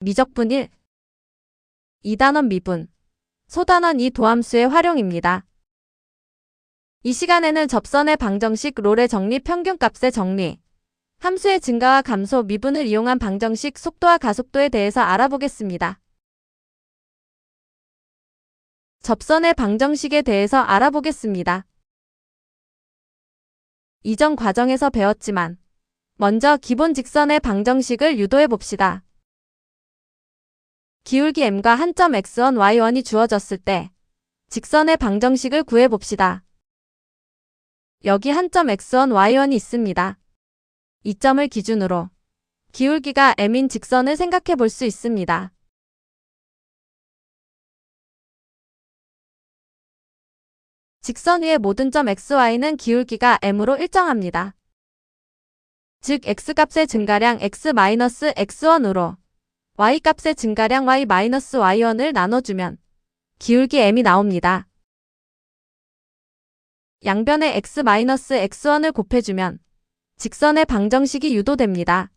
미적분 1. 2단원 미분. 소단원 2 도함수의 활용입니다. 이 시간에는 접선의 방정식 롤의 정리 평균값의 정리, 함수의 증가와 감소 미분을 이용한 방정식 속도와 가속도에 대해서 알아보겠습니다. 접선의 방정식에 대해서 알아보겠습니다. 이전 과정에서 배웠지만 먼저 기본 직선의 방정식을 유도해 봅시다. 기울기 m과 한 점 x1, y1이 주어졌을 때 직선의 방정식을 구해 봅시다. 여기 한 점 x1, y1이 있습니다. 이 점을 기준으로 기울기가 m인 직선을 생각해 볼 수 있습니다. 직선 위의 모든 점 xy는 기울기가 m으로 일정합니다. 즉 x값의 증가량 x-x1으로 y값의 증가량 y-y1을 나눠주면 기울기 m이 나옵니다. 양변에 x-x1을 곱해주면 직선의 방정식이 유도됩니다.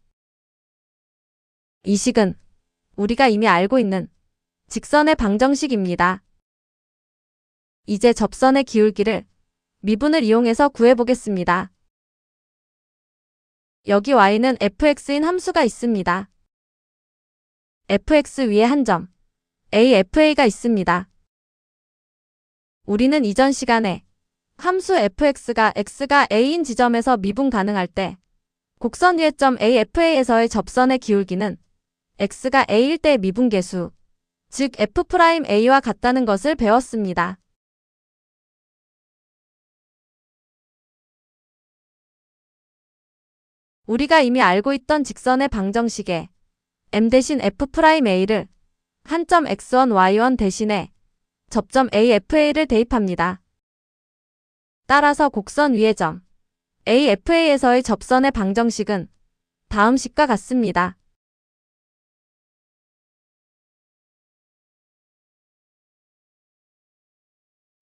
이 식은 우리가 이미 알고 있는 직선의 방정식입니다. 이제 접선의 기울기를 미분을 이용해서 구해보겠습니다. 여기 y는 fx인 함수가 있습니다. fx 위에 한 점, afa가 있습니다. 우리는 이전 시간에 함수 fx가 x가 a인 지점에서 미분 가능할 때 곡선 위의 점 afa에서의 접선의 기울기는 x가 a일 때의 미분계수, 즉 f'a와 같다는 것을 배웠습니다. 우리가 이미 알고 있던 직선의 방정식에 m 대신 f'a를 한 점 x1, y1 대신에 접점 afa를 대입합니다. 따라서 곡선 위의 점 afa에서의 접선의 방정식은 다음 식과 같습니다.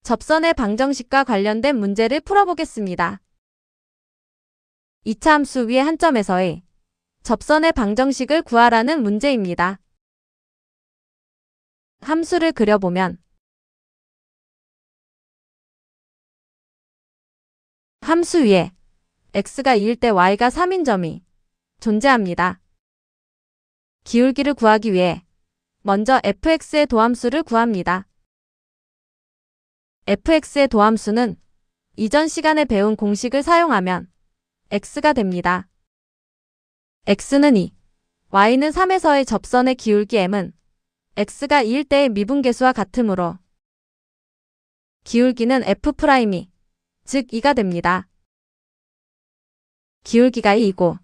접선의 방정식과 관련된 문제를 풀어보겠습니다. 2차 함수 위의 한 점에서의 접선의 방정식을 구하라는 문제입니다. 함수를 그려보면 함수 위에 x가 2일 때 y가 3인 점이 존재합니다. 기울기를 구하기 위해 먼저 fx의 도함수를 구합니다. fx의 도함수는 이전 시간에 배운 공식을 사용하면 x가 됩니다. x는 2, y는 3에서의 접선의 기울기 m은 x가 2일 때의 미분계수와 같으므로 기울기는 f'이 즉 2가 됩니다. 기울기가 2이고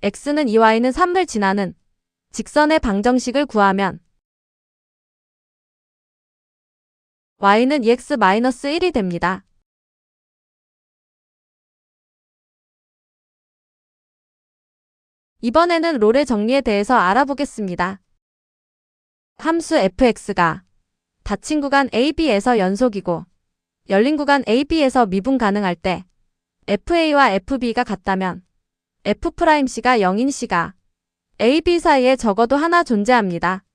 x는 2y는 3을 지나는 직선의 방정식을 구하면 y는 2x-1이 됩니다. 이번에는 롤의 정리에 대해서 알아보겠습니다. 함수 fx가 닫힌 구간 AB에서 연속이고 열린 구간 AB에서 미분 가능할 때 FA와 FB가 같다면 F'C가 0인 C가 AB 사이에 적어도 하나 존재합니다.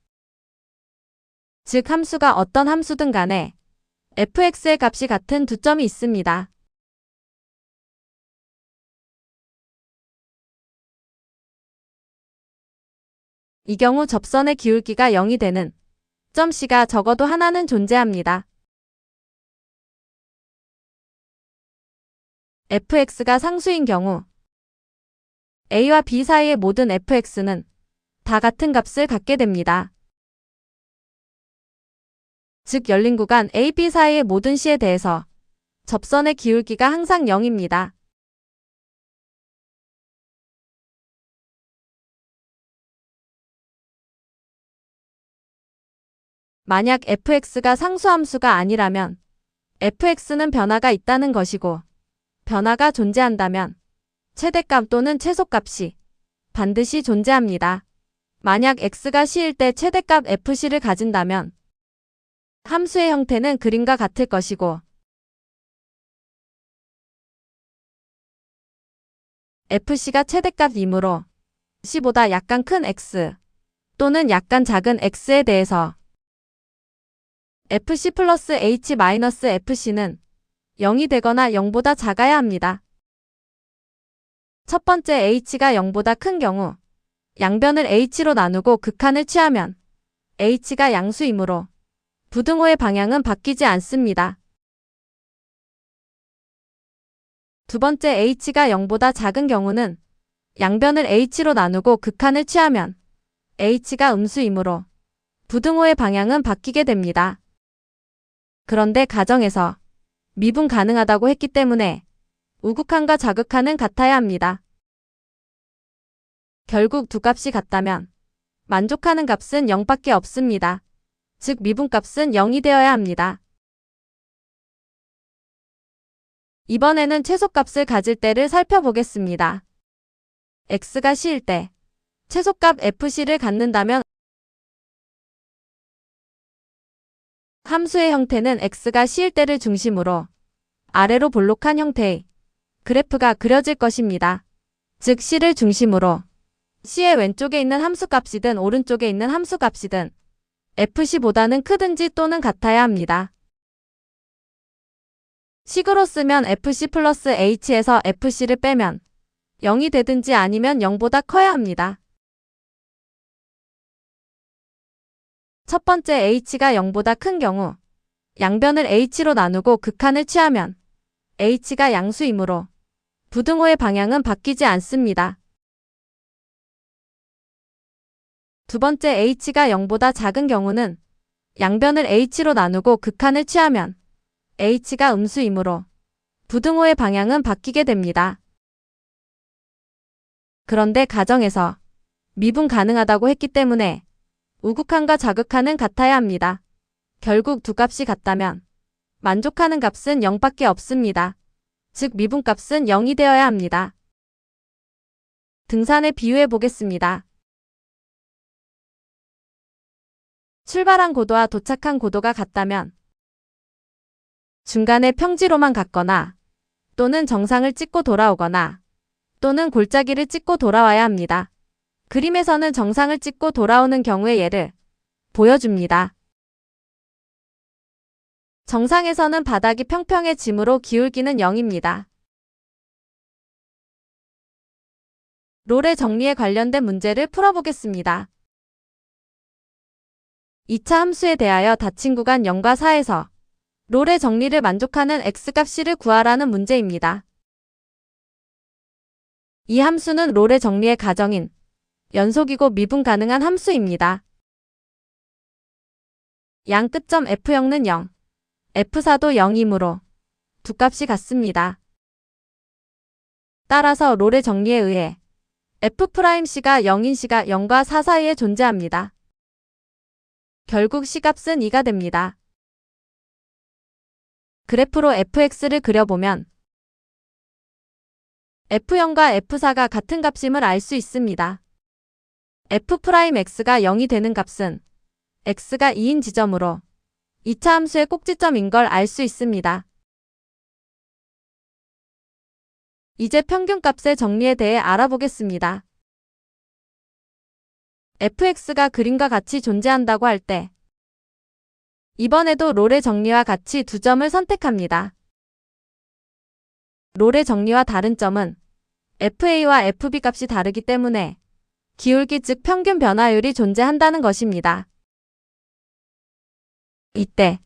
즉 함수가 어떤 함수든 간에 fx의 값이 같은 두 점이 있습니다. 이 경우 접선의 기울기가 0이 되는 점 C가 적어도 하나는 존재합니다. fx가 상수인 경우 a와 b 사이의 모든 fx는 다 같은 값을 갖게 됩니다. 즉 열린 구간 AB 사이의 모든 C에 대해서 접선의 기울기가 항상 0입니다. 만약 fx가 상수함수가 아니라면 fx는 변화가 있다는 것이고 변화가 존재한다면 최대값 또는 최소값이 반드시 존재합니다. 만약 x가 c일 때 최대값 fc를 가진다면 함수의 형태는 그림과 같을 것이고 fc가 최대값이므로 c보다 약간 큰 x 또는 약간 작은 x에 대해서 fc 플러스 h 마이너스 fc는 0이 되거나 0보다 작아야 합니다. 첫 번째 h가 0보다 큰 경우 양변을 h로 나누고 극한을 취하면 h가 양수이므로 부등호의 방향은 바뀌지 않습니다. 두 번째 h가 0보다 작은 경우는 양변을 h로 나누고 극한을 취하면 h가 음수이므로 부등호의 방향은 바뀌게 됩니다. 그런데 가정에서 미분 가능하다고 했기 때문에 우극한과 좌극한은 같아야 합니다. 결국 두 값이 같다면 만족하는 값은 0밖에 없습니다. 즉 미분값은 0이 되어야 합니다. 이번에는 최소값을 가질 때를 살펴보겠습니다. x가 c일 때 최소값 fc를 갖는다면 함수의 형태는 x가 c일 때를 중심으로 아래로 볼록한 형태의 그래프가 그려질 것입니다. 즉 c를 중심으로 c의 왼쪽에 있는 함수값이든 오른쪽에 있는 함수값이든 fc보다는 크든지 또는 같아야 합니다. 식으로 쓰면 fc 플러스 h에서 fc를 빼면 0이 되든지 아니면 0보다 커야 합니다. 첫 번째 h가 0보다 큰 경우 양변을 h로 나누고 극한을 취하면 h가 양수이므로 부등호의 방향은 바뀌지 않습니다. 두 번째 h가 0보다 작은 경우는 양변을 h로 나누고 극한을 취하면 h가 음수이므로 부등호의 방향은 바뀌게 됩니다. 그런데 가정에서 미분 가능하다고 했기 때문에 우극한과 좌극한은 같아야 합니다. 결국 두 값이 같다면 만족하는 값은 0밖에 없습니다. 즉 미분값은 0이 되어야 합니다. 등산을 비유해 보겠습니다. 출발한 고도와 도착한 고도가 같다면 중간에 평지로만 갔거나 또는 정상을 찍고 돌아오거나 또는 골짜기를 찍고 돌아와야 합니다. 그림에서는 정상을 찍고 돌아오는 경우의 예를 보여줍니다. 정상에서는 바닥이 평평해지므로 기울기는 0입니다. 롤의 정리에 관련된 문제를 풀어보겠습니다. 2차 함수에 대하여 닫힌 구간 0과 4에서 롤의 정리를 만족하는 x값 c를 구하라는 문제입니다. 이 함수는 롤의 정리의 가정인 연속이고 미분 가능한 함수입니다. 양 끝점 f0는 0, f4도 0이므로 두 값이 같습니다. 따라서 롤의 정리에 의해 f'c가 0인 c가 0과 4 사이에 존재합니다. 결국 c값은 2가 됩니다. 그래프로 fx를 그려보면 f0과 f4가 같은 값임을 알 수 있습니다. f'x가 0이 되는 값은 x가 2인 지점으로 2차 함수의 꼭지점인 걸 알 수 있습니다. 이제 평균값의 정리에 대해 알아보겠습니다. fx가 그림과 같이 존재한다고 할 때 이번에도 롤의 정리와 같이 두 점을 선택합니다. 롤의 정리와 다른 점은 fa와 fb 값이 다르기 때문에 기울기 즉 평균 변화율이 존재한다는 것입니다. 이때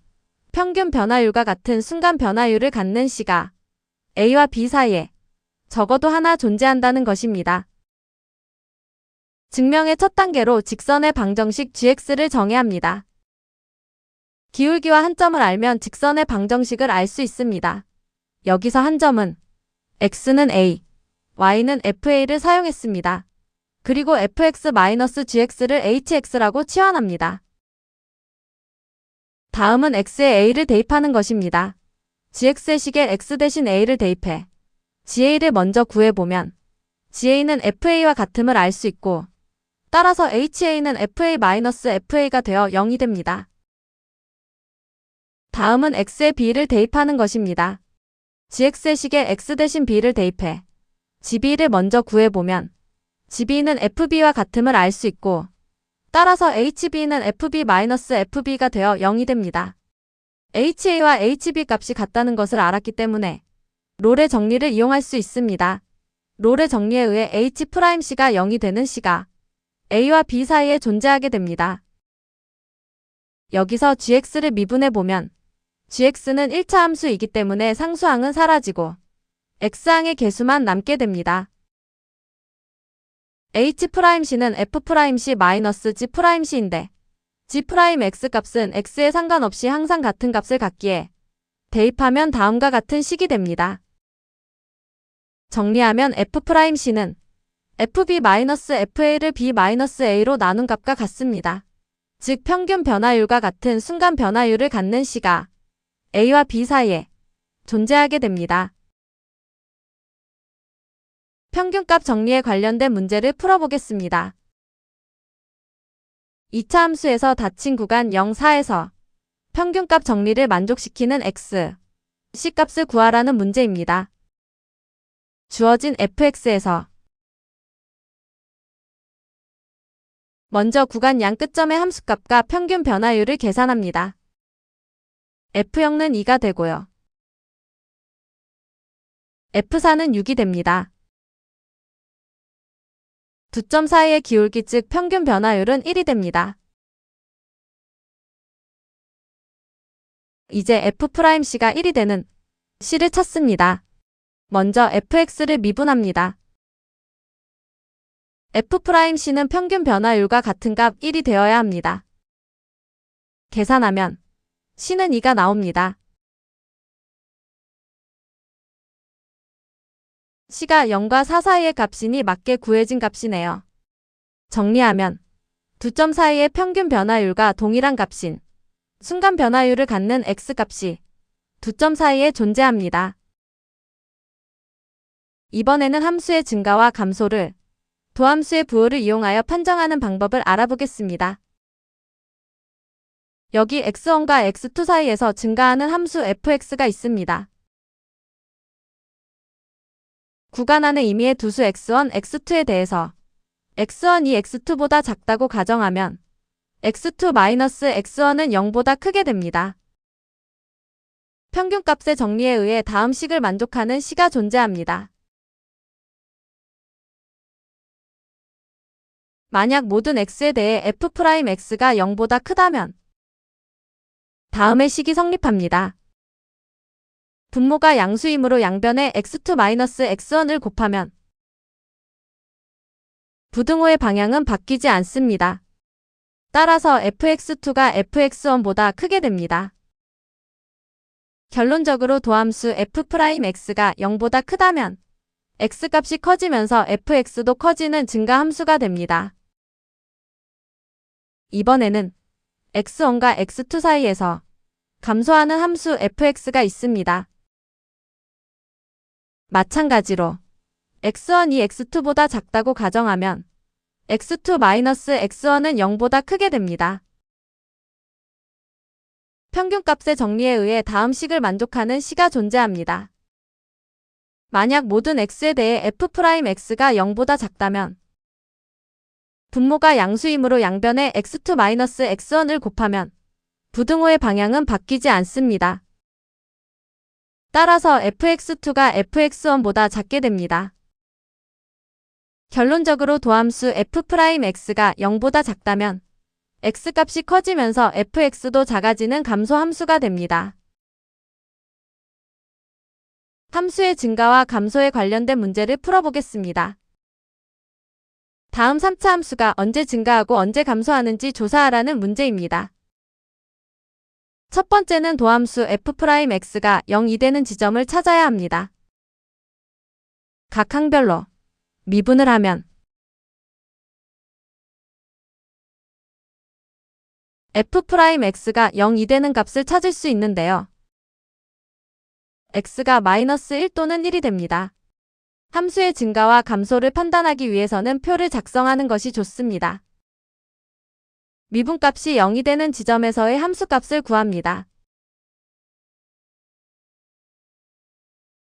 평균 변화율과 같은 순간 변화율을 갖는 c가 a와 b 사이에 적어도 하나 존재한다는 것입니다. 증명의 첫 단계로 직선의 방정식 gx를 정해야 합니다. 기울기와 한 점을 알면 직선의 방정식을 알 수 있습니다. 여기서 한 점은 x는 a, y는 fa를 사용했습니다. 그리고 fx-gx를 hx라고 치환합니다. 다음은 x에 a를 대입하는 것입니다. gx의 식에 x 대신 a를 대입해 ga를 먼저 구해보면 ga는 fa와 같음을 알 수 있고 따라서 ha는 fa-fa가 되어 0이 됩니다. 다음은 x에 b를 대입하는 것입니다. gx의 식에 x 대신 b를 대입해 gb를 먼저 구해보면 gb는 fb와 같음을 알 수 있고 따라서 HB는 FB-FB가 되어 0이 됩니다. HA와 HB 값이 같다는 것을 알았기 때문에 롤의 정리를 이용할 수 있습니다. 롤의 정리에 의해 H'C가 0이 되는 C가 A와 B 사이에 존재하게 됩니다. 여기서 gx를 미분해보면 gx는 1차 함수이기 때문에 상수항은 사라지고 x항의 개수만 남게 됩니다. H'C는 F'C-G'C인데 G'X 값은 x에 상관없이 항상 같은 값을 갖기에 대입하면 다음과 같은 식이 됩니다. 정리하면 F'C는 FB-FA를 B-A로 나눈 값과 같습니다. 즉 평균 변화율과 같은 순간 변화율을 갖는 C가 A와 B 사이에 존재하게 됩니다. 평균값 정리에 관련된 문제를 풀어보겠습니다. 2차 함수에서 닫힌 구간 0, 4에서 평균값 정리를 만족시키는 x, c 값을 구하라는 문제입니다. 주어진 fx에서 먼저 구간 양 끝점의 함수값과 평균 변화율을 계산합니다. f0는 2가 되고요. f4는 6이 됩니다. 두 점 사이의 기울기 즉 평균 변화율은 1이 됩니다. 이제 F'C가 1이 되는 C를 찾습니다. 먼저 fx를 미분합니다. F'C는 평균 변화율과 같은 값 1이 되어야 합니다. 계산하면 C는 2가 나옵니다. C가 0과 4 사이의 값이니 맞게 구해진 값이네요. 정리하면 두 점 사이의 평균 변화율과 동일한 값인 순간 변화율을 갖는 x값이 두 점 사이에 존재합니다. 이번에는 함수의 증가와 감소를 도함수의 부호를 이용하여 판정하는 방법을 알아보겠습니다. 여기 x1과 x2 사이에서 증가하는 함수 fx가 있습니다. 구간 안의 임의의 두수 x1, x2에 대해서 x1이 x2보다 작다고 가정하면 x2-x1은 0보다 크게 됩니다. 평균값의 정리에 의해 다음 식을 만족하는 C가 존재합니다. 만약 모든 x에 대해 f'x가 0보다 크다면 다음의 식이 성립합니다. 분모가 양수이므로 양변에 x2-x1을 곱하면 부등호의 방향은 바뀌지 않습니다. 따라서 fx2가 fx1보다 크게 됩니다. 결론적으로 도함수 f'x가 0보다 크다면 x값이 커지면서 fx도 커지는 증가함수가 됩니다. 이번에는 x1과 x2 사이에서 감소하는 함수 fx가 있습니다. 마찬가지로 x1이 x2보다 작다고 가정하면 x2-x1은 0보다 크게 됩니다. 평균값의 정리에 의해 다음 식을 만족하는 C가 존재합니다. 만약 모든 x에 대해 f'x가 0보다 작다면 분모가 양수이므로 양변에 x2-x1을 곱하면 부등호의 방향은 바뀌지 않습니다. 따라서 fx2가 fx1보다 작게 됩니다. 결론적으로 도함수 f'x가 0보다 작다면 x값이 커지면서 fx도 작아지는 감소함수가 됩니다. 함수의 증가와 감소에 관련된 문제를 풀어보겠습니다. 다음 3차 함수가 언제 증가하고 언제 감소하는지 조사하라는 문제입니다. 첫 번째는 도함수 f'x가 0이 되는 지점을 찾아야 합니다. 각 항별로 미분을 하면 f'x가 0이 되는 값을 찾을 수 있는데요. x가 -1 또는 1이 됩니다. 함수의 증가와 감소를 판단하기 위해서는 표를 작성하는 것이 좋습니다. 미분값이 0이 되는 지점에서의 함수값을 구합니다.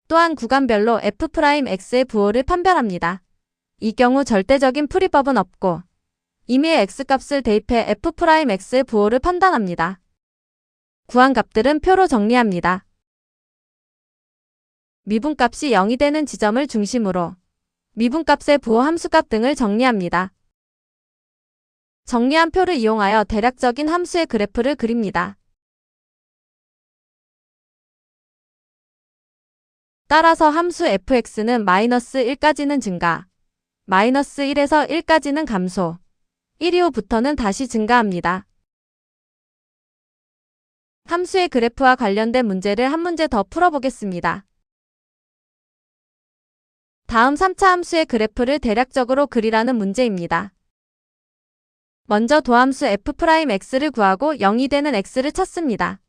또한 구간별로 f'x의 부호를 판별합니다. 이 경우 절대적인 풀이법은 없고 임의의 x값을 대입해 f'x의 부호를 판단합니다. 구한 값들은 표로 정리합니다. 미분값이 0이 되는 지점을 중심으로 미분값의 부호 함수값 등을 정리합니다. 정리한 표를 이용하여 대략적인 함수의 그래프를 그립니다. 따라서 함수 fx는 -1까지는 증가, -1에서 1까지는 감소, 1 이후부터는 다시 증가합니다. 함수의 그래프와 관련된 문제를 한 문제 더 풀어보겠습니다. 다음 3차 함수의 그래프를 대략적으로 그리라는 문제입니다. 먼저 도함수 f'x를 구하고 0이 되는 x를 찾습니다.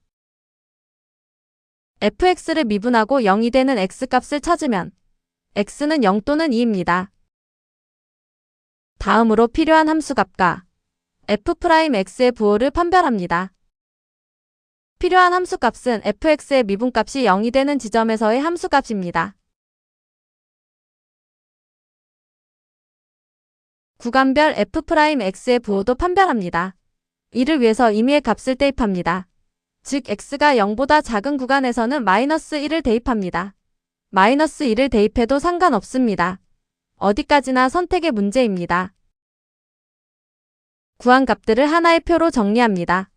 fx를 미분하고 0이 되는 x값을 찾으면 x는 0 또는 2입니다. 다음으로 필요한 함수값과 f'x의 부호를 판별합니다. 필요한 함수값은 fx의 미분값이 0이 되는 지점에서의 함수값입니다. 구간별 f'x의 부호도 판별합니다. 이를 위해서 임의의 값을 대입합니다. 즉 x가 0보다 작은 구간에서는 -1을 대입합니다. -1을 대입해도 상관없습니다. 어디까지나 선택의 문제입니다. 구한 값들을 하나의 표로 정리합니다.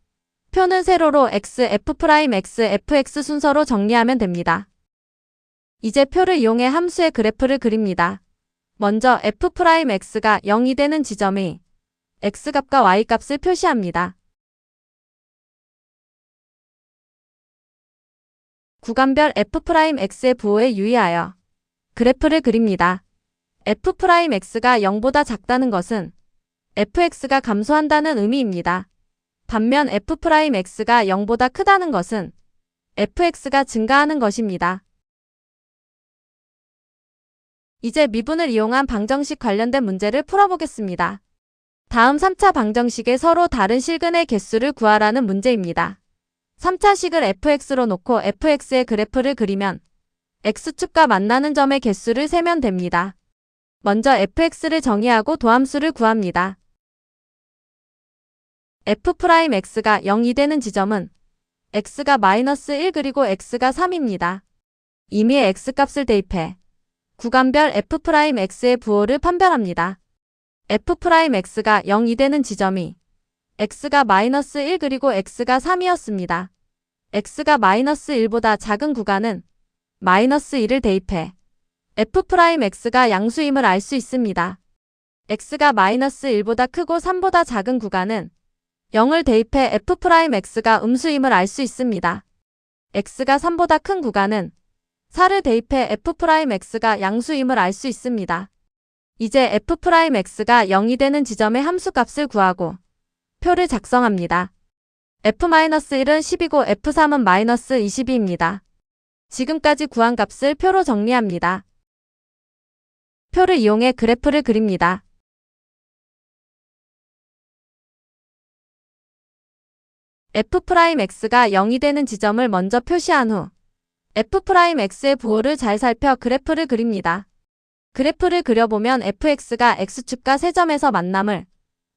표는 세로로 x, f'x, fx 순서로 정리하면 됩니다. 이제 표를 이용해 함수의 그래프를 그립니다. 먼저 f'x가 0이 되는 지점의 x값과 y값을 표시합니다. 구간별 f'x의 부호에 유의하여 그래프를 그립니다. f'x가 0보다 작다는 것은 fx가 감소한다는 의미입니다. 반면 f'x가 0보다 크다는 것은 fx가 증가하는 것입니다. 이제 미분을 이용한 방정식 관련된 문제를 풀어보겠습니다. 다음 3차 방정식에 서로 다른 실근의 개수를 구하라는 문제입니다. 3차 식을 fx로 놓고 fx의 그래프를 그리면 x축과 만나는 점의 개수를 세면 됩니다. 먼저 fx를 정의하고 도함수를 구합니다. f'x가 0이 되는 지점은 x가 -1 그리고 x가 3입니다. 임의의 x값을 대입해 구간별 f'x의 부호를 판별합니다. f'x가 0이 되는 지점이 x가 -1 그리고 x가 3이었습니다. x가 -1보다 작은 구간은 -1을 대입해 f'x가 양수임을 알 수 있습니다. x가 -1보다 크고 3보다 작은 구간은 0을 대입해 f'x가 음수임을 알 수 있습니다. x가 3보다 큰 구간은 4를 대입해 f'x가 양수임을 알 수 있습니다. 이제 f'x가 0이 되는 지점의 함수값을 구하고 표를 작성합니다. f-1은 10이고 f3은 -22입니다. 지금까지 구한 값을 표로 정리합니다. 표를 이용해 그래프를 그립니다. f'x가 0이 되는 지점을 먼저 표시한 후 f'x의 부호를 잘 살펴 그래프를 그립니다. 그래프를 그려보면 fx가 x축과 세점에서 만남을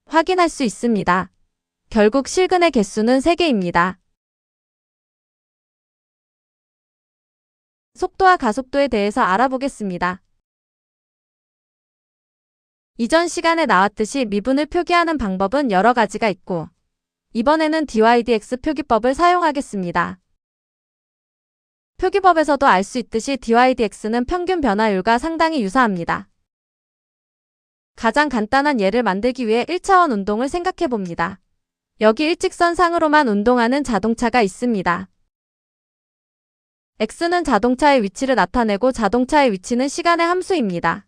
확인할 수 있습니다. 결국 실근의 개수는 3개입니다. 속도와 가속도에 대해서 알아보겠습니다. 이전 시간에 나왔듯이 미분을 표기하는 방법은 여러 가지가 있고 이번에는 dydx 표기법을 사용하겠습니다. 표기법에서도 알 수 있듯이 dydx는 평균 변화율과 상당히 유사합니다. 가장 간단한 예를 만들기 위해 1차원 운동을 생각해봅니다. 여기 일직선상으로만 운동하는 자동차가 있습니다. x는 자동차의 위치를 나타내고 자동차의 위치는 시간의 함수입니다.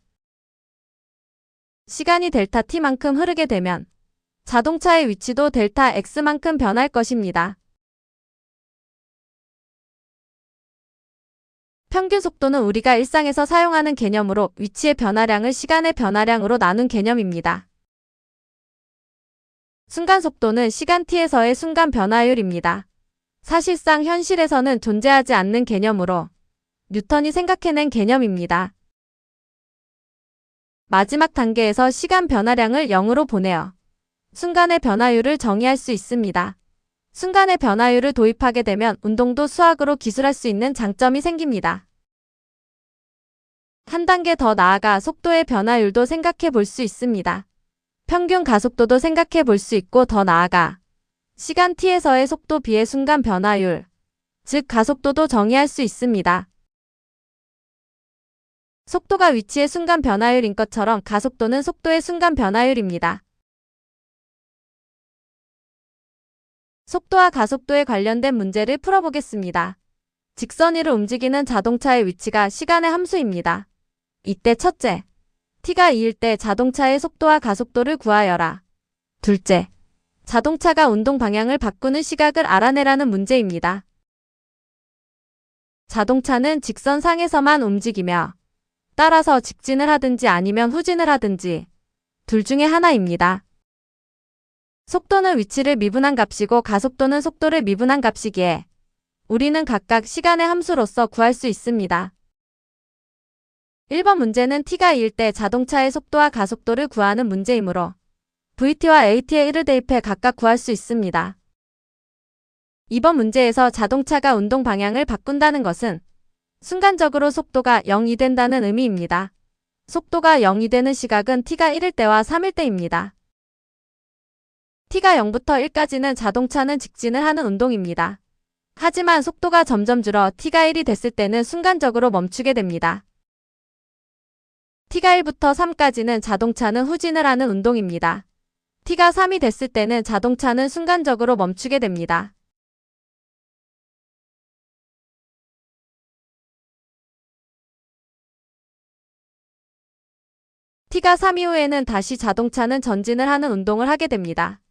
시간이 델타 t만큼 흐르게 되면 자동차의 위치도 델타 x만큼 변할 것입니다. 평균 속도는 우리가 일상에서 사용하는 개념으로 위치의 변화량을 시간의 변화량으로 나눈 개념입니다. 순간 속도는 시간 t에서의 순간 변화율입니다. 사실상 현실에서는 존재하지 않는 개념으로 뉴턴이 생각해낸 개념입니다. 마지막 단계에서 시간 변화량을 0으로 보내어 순간의 변화율을 정의할 수 있습니다. 순간의 변화율을 도입하게 되면 운동도 수학으로 기술할 수 있는 장점이 생깁니다. 한 단계 더 나아가 속도의 변화율도 생각해 볼 수 있습니다. 평균 가속도도 생각해 볼 수 있고 더 나아가 시간 t에서의 속도 비의 순간 변화율, 즉 가속도도 정의할 수 있습니다. 속도가 위치의 순간 변화율인 것처럼 가속도는 속도의 순간 변화율입니다. 속도와 가속도에 관련된 문제를 풀어보겠습니다. 직선 위를 움직이는 자동차의 위치가 시간의 함수입니다. 이때 첫째, t가 2일 때 자동차의 속도와 가속도를 구하여라. 둘째, 자동차가 운동 방향을 바꾸는 시각을 알아내라는 문제입니다. 자동차는 직선상에서만 움직이며 따라서 직진을 하든지 아니면 후진을 하든지 둘 중에 하나입니다. 속도는 위치를 미분한 값이고 가속도는 속도를 미분한 값이기에 우리는 각각 시간의 함수로서 구할 수 있습니다. 1번 문제는 t가 2일 때 자동차의 속도와 가속도를 구하는 문제이므로 vt와 at의 1을 대입해 각각 구할 수 있습니다. 2번 문제에서 자동차가 운동 방향을 바꾼다는 것은 순간적으로 속도가 0이 된다는 의미입니다. 속도가 0이 되는 시각은 t가 1일 때와 3일 때입니다. t가 0부터 1까지는 자동차는 직진을 하는 운동입니다. 하지만 속도가 점점 줄어 t가 1이 됐을 때는 순간적으로 멈추게 됩니다. t가 1부터 3까지는 자동차는 후진을 하는 운동입니다. t가 3이 됐을 때는 자동차는 순간적으로 멈추게 됩니다. t가 3 이후에는 다시 자동차는 전진을 하는 운동을 하게 됩니다.